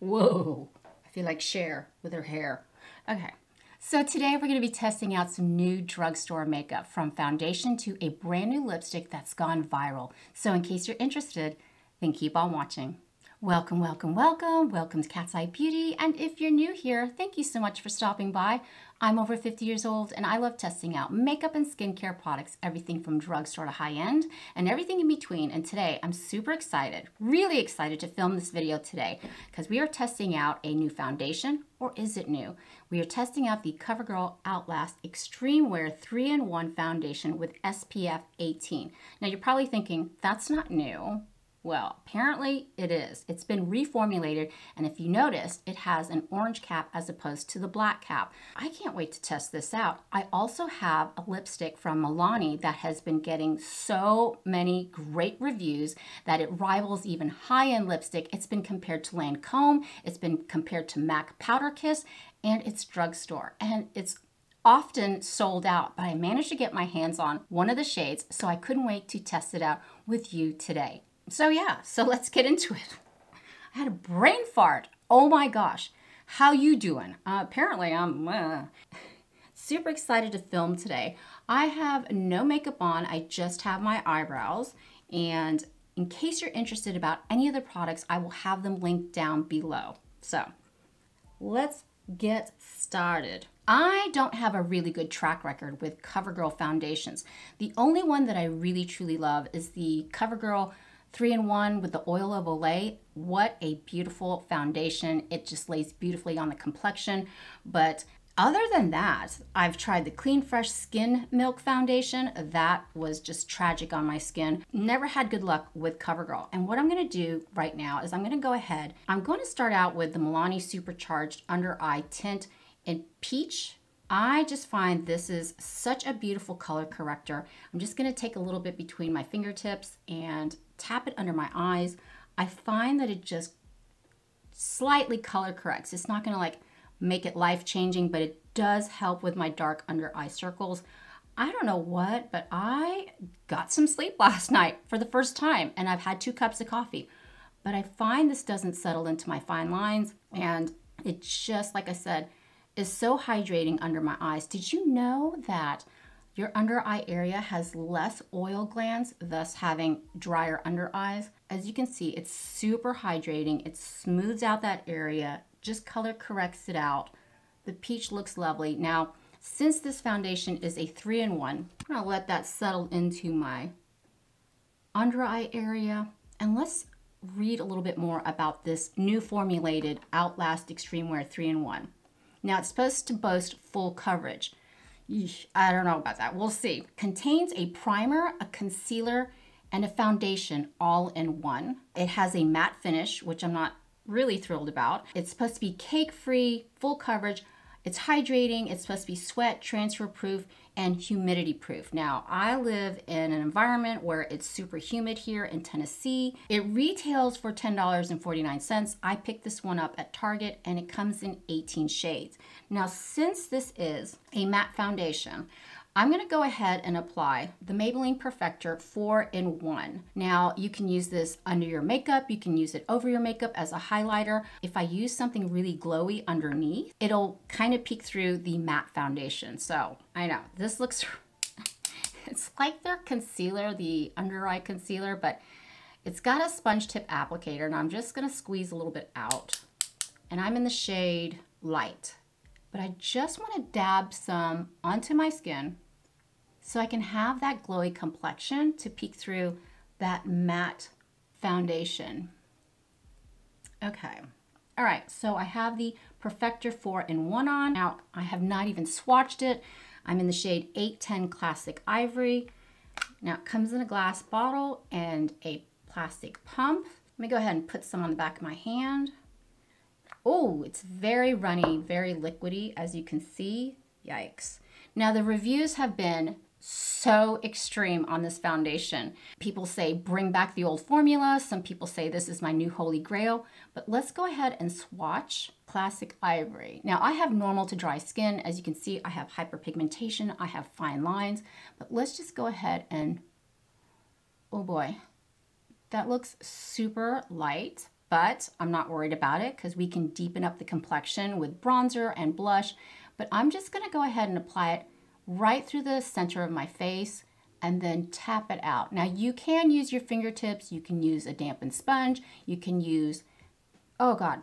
Whoa, I feel like Cher with her hair. Okay, so today we're going to be testing out some new drugstore makeup, from foundation to a brand new lipstick that's gone viral. So in case you're interested, then keep on watching. Welcome, welcome, welcome. Welcome to Cat's Eye Beauty. And if you're new here, thank you so much for stopping by. I'm over 50 years old and I love testing out makeup and skincare products, everything from drugstore to high-end and everything in between. And today I'm super excited, really excited to film this video today because we are testing out a new foundation, or is it new? We are testing out the Covergirl Outlast Extreme Wear 3-in-1 foundation with SPF 18. Now you're probably thinking, that's not new. Well, apparently it is. It's been reformulated, and if you notice, it has an orange cap as opposed to the black cap. I can't wait to test this out. I also have a lipstick from Milani that has been getting so many great reviews that it rivals even high-end lipstick. It's been compared to Lancome, it's been compared to MAC Powder Kiss, and it's drugstore. And it's often sold out, but I managed to get my hands on one of the shades, so I couldn't wait to test it out with you today. So let's get into it. I had a brain fart. Oh my gosh. How you doing? Apparently I'm super excited to film today. I have no makeup on. I just have my eyebrows. And in case you're interested about any of the products, I will have them linked down below. So let's get started. I don't have a really good track record with CoverGirl foundations. The only one that I really truly love is the CoverGirl 3-in-1 with the oil of Olay. What a beautiful foundation. It just lays beautifully on the complexion. But other than that, I've tried the Clean Fresh Skin Milk foundation. That was just tragic on my skin. Never had good luck with CoverGirl. And what I'm going to do right now is I'm going to go ahead. I'm going to start out with the Milani Supercharged Under Eye Tint in Peach. I just find this is such a beautiful color corrector. I'm just going to take a little bit between my fingertips and tap it under my eyes. I find that it just slightly color corrects. It's not going to like make it life-changing, but it does help with my dark under eye circles. I don't know what, but I got some sleep last night for the first time, and I've had 2 cups of coffee. But I find this doesn't settle into my fine lines, and it just, like I said, is so hydrating under my eyes. Did you know that your under eye area has less oil glands, thus having drier under eyes? As you can see, it's super hydrating. It smooths out that area, just color corrects it out. The peach looks lovely. Now, since this foundation is a 3-in-1, I'm gonna let that settle into my under eye area. And let's read a little bit more about this new formulated Outlast Extreme Wear 3-in-1. Now, it's supposed to boast full coverage. Yeesh, I don't know about that. We'll see. Contains a primer, a concealer, and a foundation all in one. It has a matte finish, which I'm not really thrilled about. It's supposed to be cake-free, full coverage. It's hydrating. It's supposed to be sweat transfer proof and humidity proof. Now, I live in an environment where it's super humid here in Tennessee. It retails for $10.49. I picked this one up at Target and it comes in 18 shades. Now, since this is a matte foundation, I'm going to go ahead and apply the Maybelline Perfector 4-in-1. Now, you can use this under your makeup. You can use it over your makeup as a highlighter. If I use something really glowy underneath, it'll kind of peek through the matte foundation. So, I know, this looks, it's like their concealer, the under eye concealer, but it's got a sponge tip applicator, and I'm just going to squeeze a little bit out. And I'm in the shade Light. But I just want to dab some onto my skin so I can have that glowy complexion to peek through that matte foundation. Okay. All right, so I have the Perfector 4-in-1 on. Now, I have not even swatched it. I'm in the shade 810 Classic Ivory. Now, it comes in a glass bottle and a plastic pump. Let me go ahead and put some on the back of my hand. Oh, it's very runny, very liquidy, as you can see. Yikes. Now, the reviews have been so extreme on this foundation. People say, bring back the old formula. Some people say this is my new holy grail. But let's go ahead and swatch Classic Ivory. Now, I have normal to dry skin. As you can see, I have hyperpigmentation. I have fine lines. But let's just go ahead and, oh boy, that looks super light. but I'm not worried about it because we can deepen up the complexion with bronzer and blush. But I'm just gonna go ahead and apply it right through the center of my face and then tap it out. Now you can use your fingertips, you can use a dampened sponge, you can use, oh God,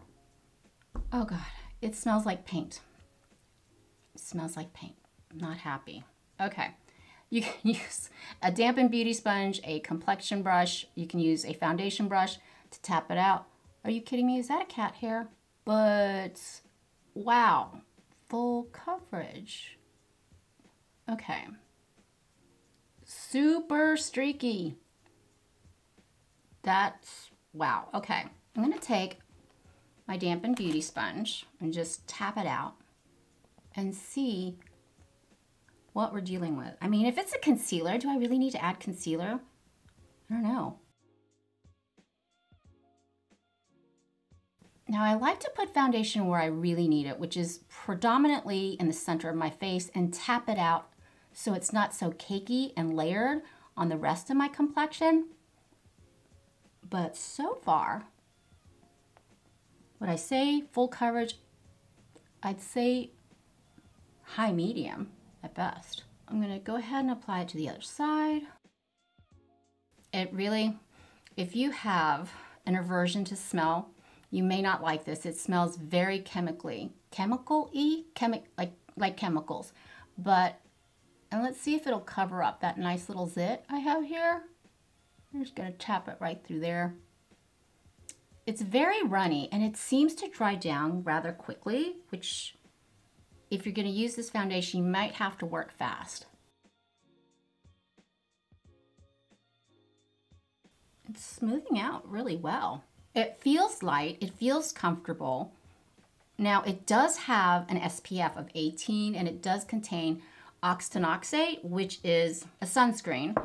it smells like paint. It smells like paint. I'm not happy. Okay, you can use a dampened beauty sponge, a complexion brush, you can use a foundation brush to tap it out. Are you kidding me? Is that a cat hair? But wow, full coverage. Okay. Super streaky. That's, wow. Okay. I'm going to take my dampened beauty sponge and just tap it out and see what we're dealing with. I mean, if it's a concealer, do I really need to add concealer? I don't know. Now I like to put foundation where I really need it, which is predominantly in the center of my face, and tap it out so it's not so cakey and layered on the rest of my complexion. But so far, would I say full coverage? I'd say high medium at best. I'm gonna go ahead and apply it to the other side. It really, if you have an aversion to smell, you may not like this. It smells very chemical-y, like chemicals. But, and let's see if it'll cover up that nice little zit I have here. I'm just gonna tap it right through there. It's very runny and it seems to dry down rather quickly, which if you're gonna use this foundation, you might have to work fast. It's smoothing out really well. It feels light, it feels comfortable. Now it does have an SPF of 18 and it does contain oxytenoxate, which is a sunscreen.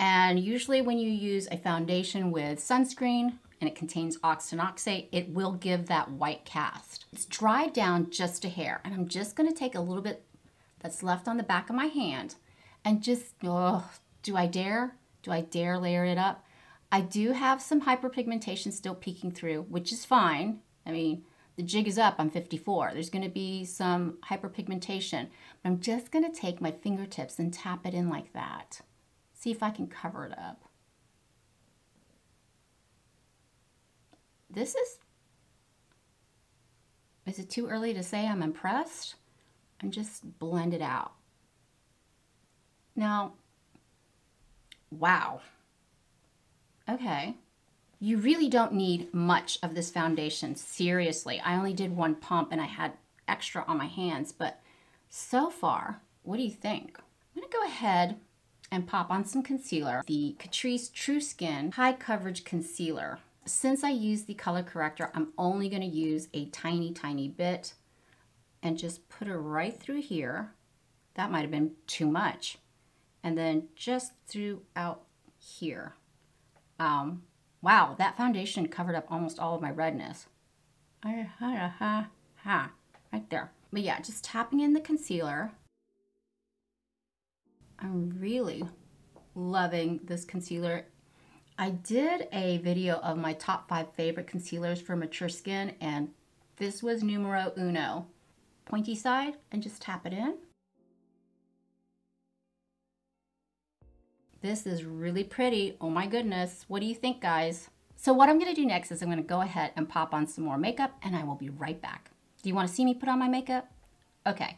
And usually when you use a foundation with sunscreen and it contains oxytenoxate, it will give that white cast. It's dried down just a hair, and I'm just gonna take a little bit that's left on the back of my hand and just, oh, do I dare? Do I dare layer it up? I do have some hyperpigmentation still peeking through, which is fine. I mean, the jig is up, I'm 54. There's gonna be some hyperpigmentation, but I'm just gonna take my fingertips and tap it in like that. See if I can cover it up. Is it too early to say I'm impressed? And just blend it out. Now, wow. Okay. You really don't need much of this foundation, seriously. I only did one pump and I had extra on my hands, but so far, what do you think? I'm gonna go ahead and pop on some concealer, the Catrice True Skin High Coverage Concealer. Since I use the color corrector, I'm only gonna use a tiny, tiny bit and just put it right through here. That might have been too much. And then just throughout here. Wow, that foundation covered up almost all of my redness. Right there. But yeah, just tapping in the concealer. I'm really loving this concealer. I did a video of my top 5 favorite concealers for mature skin, and this was numero uno. Pointy side, and just tap it in. This is really pretty. Oh my goodness. What do you think, guys? So what I'm gonna do next is I'm gonna go ahead and pop on some more makeup, and I will be right back. Do you wanna see me put on my makeup? Okay.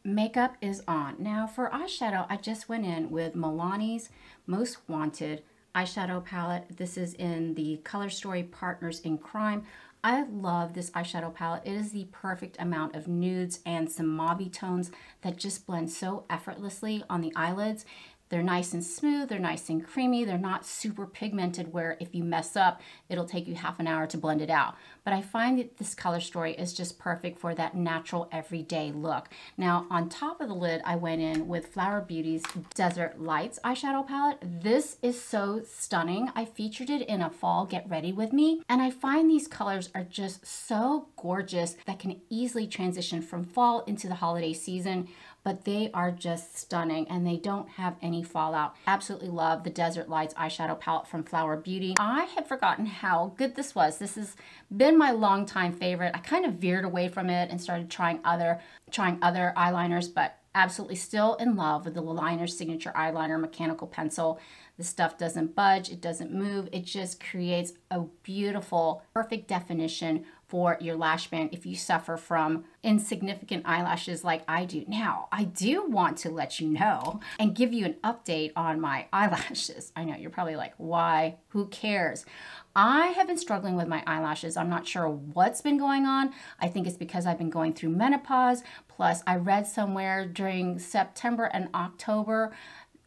makeup is on. Now for eyeshadow, I just went in with Milani's Most Wanted eyeshadow palette. This is in the Color Story Partners in Crime. I love this eyeshadow palette. It is the perfect amount of nudes and some mauve tones that just blend so effortlessly on the eyelids. They're nice and smooth, they're nice and creamy, they're not super pigmented where if you mess up, it'll take you half an hour to blend it out. But I find that this Color Story is just perfect for that natural everyday look. Now on top of the lid, I went in with Flower Beauty's Desert Lights eyeshadow palette. This is so stunning. I featured it in a fall Get Ready With Me, and I find these colors are just so gorgeous that can easily transition from fall into the holiday season, but they are just stunning and they don't have any fallout. Absolutely love the Desert Lights eyeshadow palette from Flower Beauty. I had forgotten how good this was. This has been my longtime favorite. I kind of veered away from it and started trying other eyeliners, but absolutely still in love with the Milani Signature Eyeliner Mechanical Pencil. The stuff doesn't budge, it doesn't move, it just creates a beautiful, perfect definition for your lash band if you suffer from insignificant eyelashes like I do. Now, I do want to let you know and give you an update on my eyelashes. I know, you're probably like, why? Who cares? I have been struggling with my eyelashes. I'm not sure what's been going on. I think it's because I've been going through menopause. Plus, I read somewhere during September and October,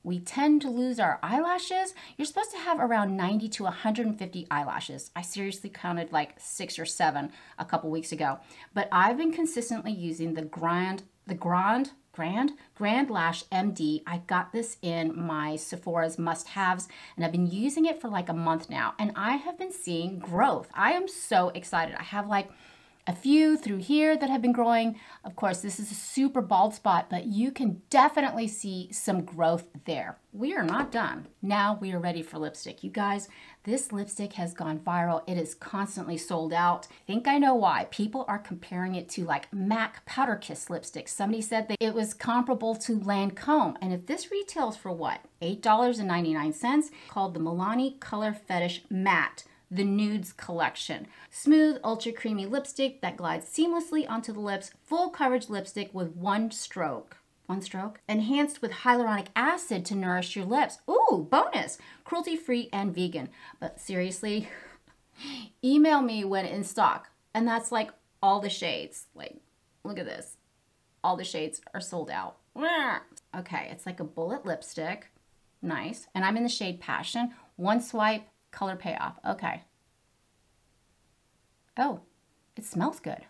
we tend to lose our eyelashes. You're supposed to have around 90 to 150 eyelashes. I seriously counted like 6 or 7 a couple weeks ago. But I've been consistently using the Grand Lash MD. I got this in my Sephora's must-haves, and I've been using it for like a month now, and I have been seeing growth. I am so excited. I have like a few through here that have been growing. Of course, this is a super bald spot, but you can definitely see some growth there. We are not done. Now we are ready for lipstick. You guys, this lipstick has gone viral. It is constantly sold out. I think I know why. People are comparing it to like MAC Powder Kiss lipstick. Somebody said that it was comparable to Lancome. And if this retails for what? $8.99, called the Milani Color Fetish Matte, the Nudes collection. Smooth, ultra creamy lipstick that glides seamlessly onto the lips. Full coverage lipstick with one stroke. Enhanced with hyaluronic acid to nourish your lips. Ooh, bonus. Cruelty-free and vegan. But seriously, email me when in stock. And that's like all the shades. Like, look at this. All the shades are sold out. Okay, it's like a bullet lipstick. Nice. And I'm in the shade Passion. One swipe, color payoff. Okay. Oh, it smells good.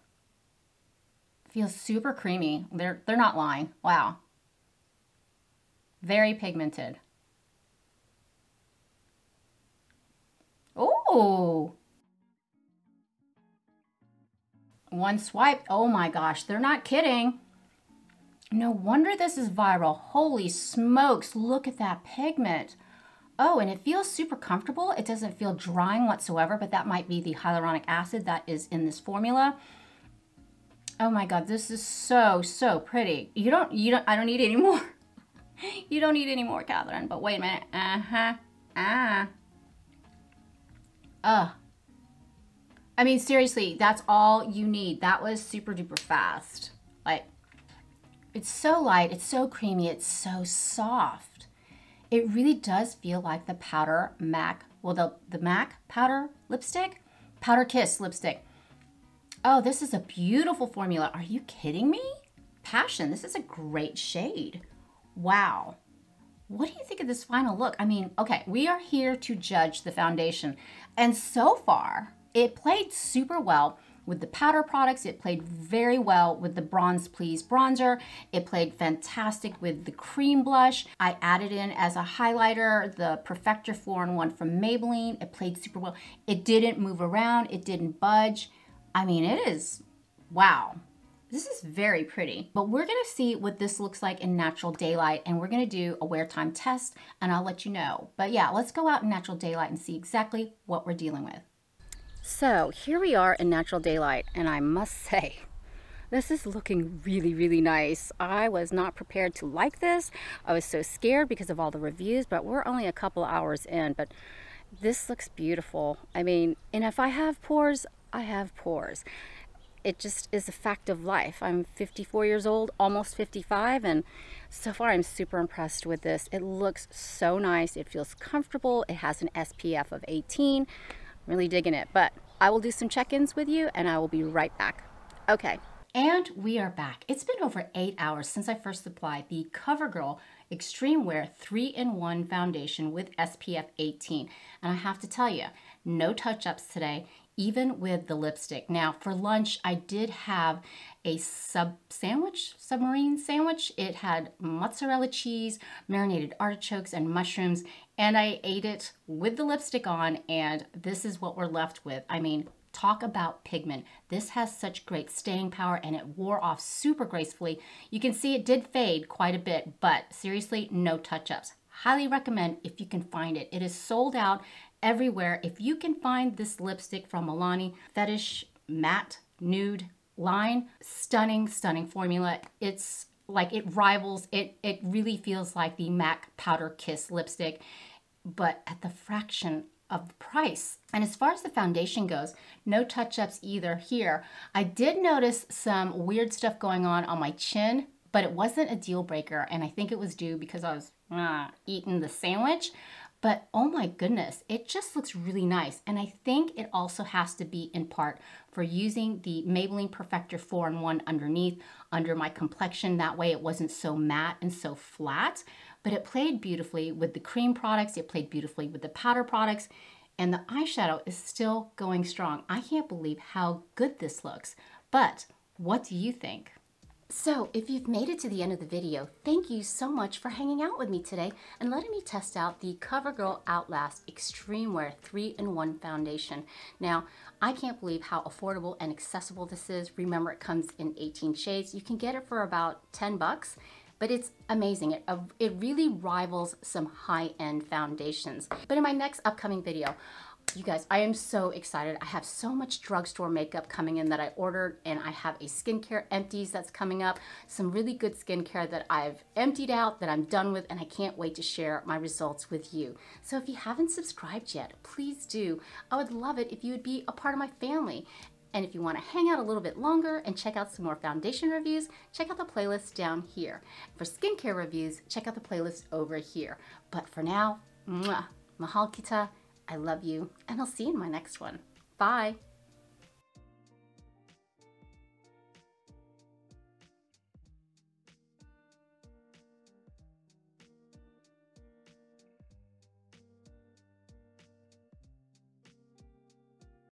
Feels super creamy. They're not lying. Wow. Very pigmented. Oh. One swipe. Oh my gosh, they're not kidding. No wonder this is viral. Holy smokes, look at that pigment. Oh, and it feels super comfortable. It doesn't feel drying whatsoever, but that might be the hyaluronic acid that is in this formula. Oh my God, this is so, so pretty. I don't need any more. You don't need any more, Catherine, but wait a minute. I mean, seriously, that's all you need. That was super duper fast. Like, it's so light, it's so creamy, it's so soft. It really does feel like the powder MAC, well, the MAC powder lipstick, Powder Kiss lipstick. Oh, this is a beautiful formula. Are you kidding me? Passion, this is a great shade. Wow. What do you think of this final look? I mean, okay, we are here to judge the foundation. And so far, it played super well with the powder products. It played very well with the Bronze Please bronzer. It played fantastic with the cream blush. I added in as a highlighter the Perfector 4-in-1 from Maybelline. It played super well. It didn't move around. It didn't budge. I mean, it is, wow. This is very pretty. But we're gonna see what this looks like in natural daylight, and we're gonna do a wear time test, and I'll let you know. But yeah, let's go out in natural daylight and see exactly what we're dealing with. So here we are in natural daylight, and I must say, this is looking really, really nice. I was not prepared to like this. I was so scared because of all the reviews, but we're only a couple hours in, but this looks beautiful. I mean, and if I have pores, I have pores. it just is a fact of life. I'm 54 years old, almost 55, and so far I'm super impressed with this. It looks so nice. It feels comfortable. It has an SPF of 18. I'm really digging it, but I will do some check-ins with you and I will be right back. Okay. And we are back. It's been over 8 hours since I first applied the CoverGirl Extreme Wear 3-in-1 foundation with SPF 18. And I have to tell you, no touch-ups today, even with the lipstick. Now, for lunch, I did have a submarine sandwich. It had mozzarella cheese, marinated artichokes, and mushrooms, and I ate it with the lipstick on, and this is what we're left with. I mean, talk about pigment. This has such great staying power and it wore off super gracefully. You can see it did fade quite a bit, but seriously, no touch-ups. Highly recommend if you can find it. It is sold out everywhere. If you can find this lipstick from Milani, Fetish Matte Nude line, stunning, stunning formula. It's like it rivals, it really feels like the MAC Powder Kiss lipstick, but at the fraction of the price. And as far as the foundation goes, no touch-ups either here. I did notice some weird stuff going on my chin, but it wasn't a deal breaker, and I think it was due because I was eating the sandwich. But oh my goodness, it just looks really nice. And I think it also has to be in part for using the Maybelline Perfector 4-in-1 underneath, under my complexion. That way it wasn't so matte and so flat. But it played beautifully with the cream products. It played beautifully with the powder products. And the eyeshadow is still going strong. I can't believe how good this looks. But what do you think? So if you've made it to the end of the video, thank you so much for hanging out with me today and letting me test out the CoverGirl Outlast Extreme Wear 3-in-1 foundation. Now, I can't believe how affordable and accessible this is. Remember, it comes in 18 shades. You can get it for about 10 bucks. But it's amazing. It really rivals some high-end foundations. But in my next upcoming video, you guys, I am so excited. I have so much drugstore makeup coming in that I ordered, and I have a skincare empties that's coming up. Some really good skincare that I've emptied out, that I'm done with, and I can't wait to share my results with you. So if you haven't subscribed yet, please do. I would love it if you would be a part of my family. And if you want to hang out a little bit longer and check out some more foundation reviews, check out the playlist down here. For skincare reviews, check out the playlist over here. But for now, mahal kita, I love you, and I'll see you in my next one. Bye.